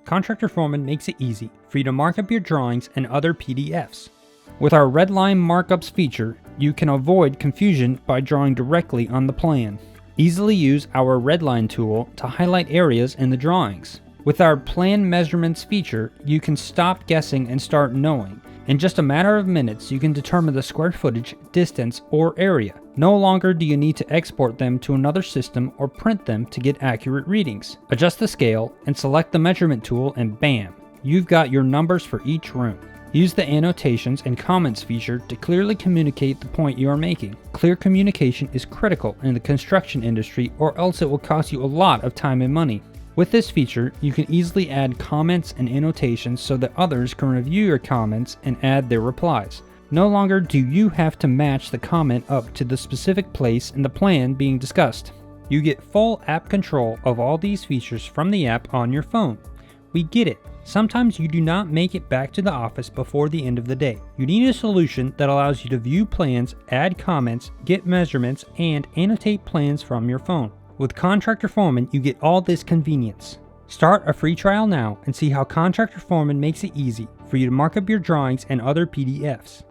Contractor Foreman makes it easy for you to mark up your drawings and other PDFs. With our redline markups feature, you can avoid confusion by drawing directly on the plan. Easily use our redline tool to highlight areas in the drawings. With our plan measurements feature, you can stop guessing and start knowing. In just a matter of minutes, you can determine the square footage, distance, or area. No longer do you need to export them to another system or print them to get accurate readings. Adjust the scale and select the measurement tool and bam, you've got your numbers for each room. Use the Annotations and Comments feature to clearly communicate the point you are making. Clear communication is critical in the construction industry, or else it will cost you a lot of time and money. With this feature, you can easily add comments and annotations so that others can review your comments and add their replies. No longer do you have to match the comment up to the specific place in the plan being discussed. You get full app control of all these features from the app on your phone. We get it. Sometimes you do not make it back to the office before the end of the day. You need a solution that allows you to view plans, add comments, get measurements, and annotate plans from your phone. With Contractor Foreman, you get all this convenience. Start a free trial now and see how Contractor Foreman makes it easy for you to mark up your drawings and other PDFs.